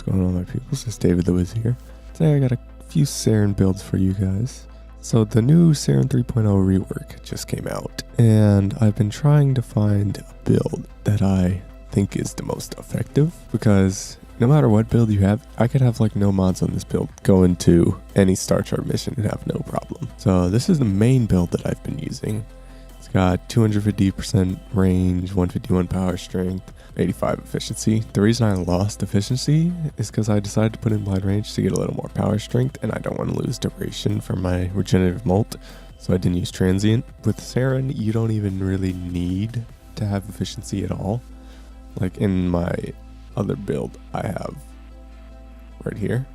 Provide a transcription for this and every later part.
What's going on, my peoples? It's David the Wiz here. Today I got a few Saryn builds for you guys. So the new Saryn 3.0 rework just came out, and I've been trying to find a build that I think is the most effective, because no matter what build you have, I could have like no mods on this build, go into any star chart mission and have no problem. So this is the main build that I've been using. It's got 250% range, 151 power strength, 85 efficiency. The reason I lost efficiency is because I decided to put in blind range to get a little more power strength, and I don't want to lose duration from my regenerative molt, so I didn't use transient. With Saryn, you don't even really need to have efficiency at all. Like in my other build I have right here,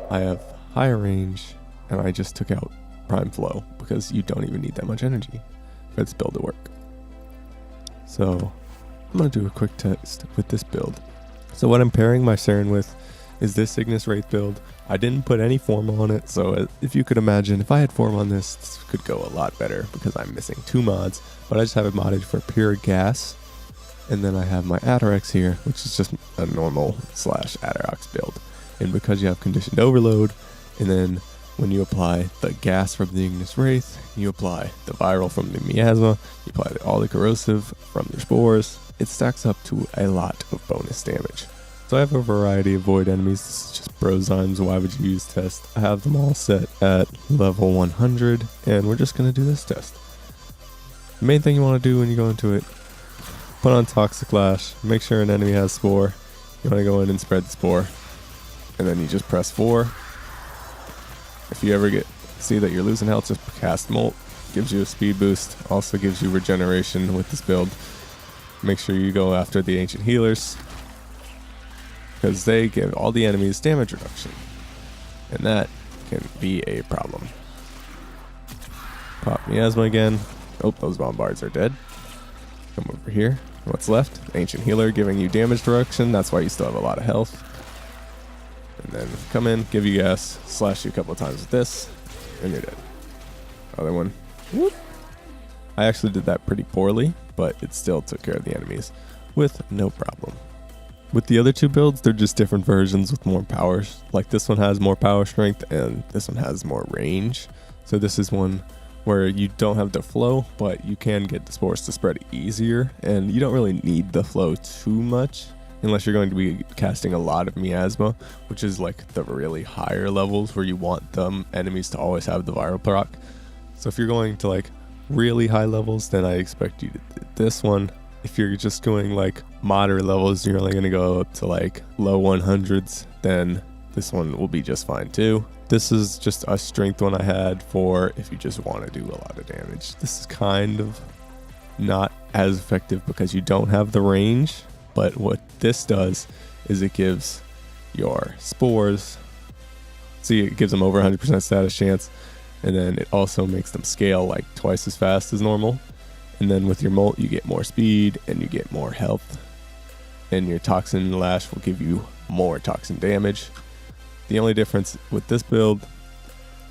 I have higher range, and I just took out prime flow because you don't even need that much energy for this build to work. So I'm going to do a quick test with this build. So what I'm pairing my Saryn with is this Ignis Wraith build. I didn't put any form on it, so if you could imagine, if I had form on this could go a lot better because I'm missing two mods, but I just have it modded for pure gas. And then I have my Atarax here, which is just a normal / Atarax build. And because you have conditioned overload, and then when you apply the gas from the Ignis Wraith, you apply the viral from the miasma, you apply all the corrosive from their spores, it stacks up to a lot of bonus damage. So I have a variety of void enemies. This is just Brozymes, why would you use test. I have them all set at level 100, and we're just going to do this test. The main thing you want to do when you go into it, put on Toxic Lash, make sure an enemy has Spore. You want to go in and spread the Spore, and then you just press 4. If you ever see that you're losing health, just cast Molt. Gives you a speed boost, also gives you regeneration with this build. Make sure you go after the Ancient Healers, because they give all the enemies damage reduction, and that can be a problem. Pop Miasma again. Oh, those Bombards are dead. Come over here. What's left? Ancient Healer giving you damage reduction. That's why you still have a lot of health. And then come in, give you gas, slash you a couple of times with this, and you're dead. Other one. Whoop. I actually did that pretty poorly, but it still took care of the enemies with no problem. With the other two builds, they're just different versions with more powers. Like this one has more power strength, and this one has more range. So this is one where you don't have the flow, but you can get the spores to spread easier, and you don't really need the flow too much unless you're going to be casting a lot of miasma, which is like the really higher levels where you want them enemies to always have the viral proc. So if you're going to like really high levels, then I expect you to do this one. If you're just going like moderate levels, you're only going to go up to like low 100s, then this one will be just fine too. This is just a strength one I had for if you just want to do a lot of damage. This is kind of not as effective because you don't have the range, but what this does is it gives your spores, see, it gives them over 100% status chance, and then it also makes them scale like twice as fast as normal. And then with your molt, you get more speed and you get more health, and your Toxin Lash will give you more toxin damage. The only difference with this build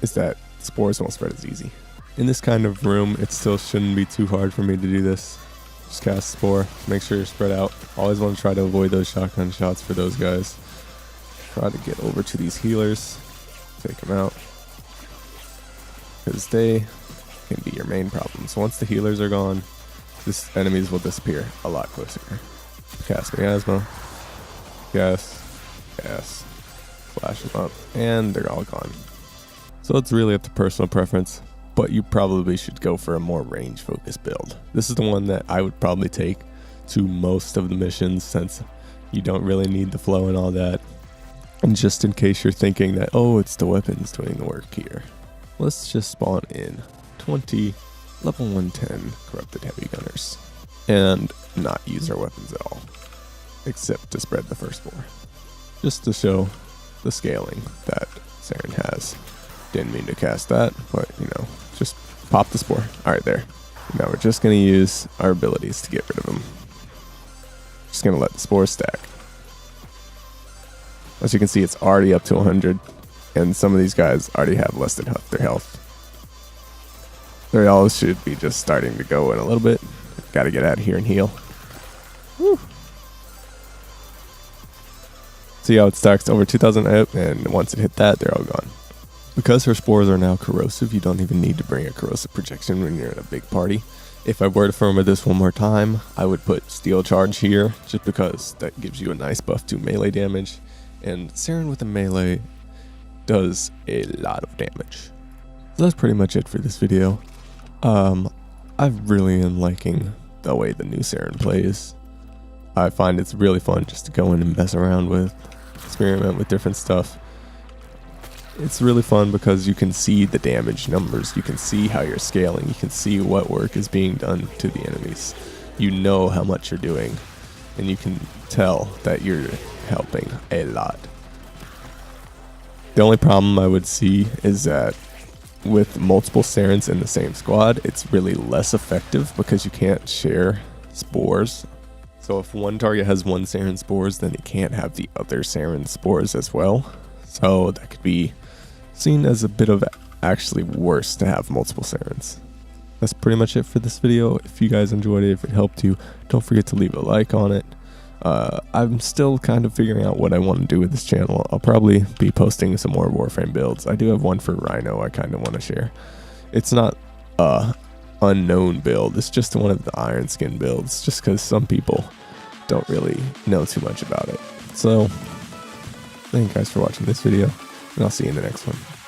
is that spores won't spread as easy. In this kind of room, it still shouldn't be too hard for me to do this. Just cast Spore, make sure you're spread out. Always want to try to avoid those shotgun shots for those guys. Try to get over to these healers, take them out, because they can be your main problem. So once the healers are gone, this enemies will disappear a lot closer. Cast Miasma, gas, flash them up, and they're all gone. So it's really up to personal preference, but you probably should go for a more range focused build. This is the one that I would probably take to most of the missions, since you don't really need the flow and all that. And just in case you're thinking that, oh, it's the weapons doing the work here, let's just spawn in 20 level 110 corrupted heavy gunners and not use our weapons at all, except to spread the first Spore, just to show the scaling that Saryn has. Didn't mean to cast that, but you know, just pop the Spore. Alright, there. Now we're just going to use our abilities to get rid of them. Just going to let the Spores stack. As you can see, it's already up to 100, and some of these guys already have less than half their health. They all should be just starting to go in a little bit. Gotta get out of here and heal. Woo. See how it stacks over 2000 AP, and once it hit that, they're all gone. Because her spores are now corrosive, you don't even need to bring a corrosive projection when you're in a big party. If I were to firmware this one more time, I would put steel charge here, just because that gives you a nice buff to melee damage, and Saryn with a melee does a lot of damage. So that's pretty much it for this video. I really am liking the way the new Saryn plays. I find it's really fun just to go in and mess around with, experiment with different stuff. It's really fun because you can see the damage numbers, you can see how you're scaling, you can see what work is being done to the enemies. You know how much you're doing, and you can tell that you're helping a lot. The only problem I would see is that with multiple Saryns in the same squad, it's really less effective because you can't share spores. So if one target has one Saryn spores, then he can't have the other Saryn spores as well. So that could be seen as a bit of actually worse to have multiple Saryns. That's pretty much it for this video. If you guys enjoyed it, if it helped you, don't forget to leave a like on it. I'm still kind of figuring out what I want to do with this channel. I'll probably be posting some more Warframe builds. I do have one for Rhino I kind of want to share. It's not a unknown build, it's just one of the Iron Skin builds, just because some people don't really know too much about it. So thank you guys for watching this video, and I'll see you in the next one.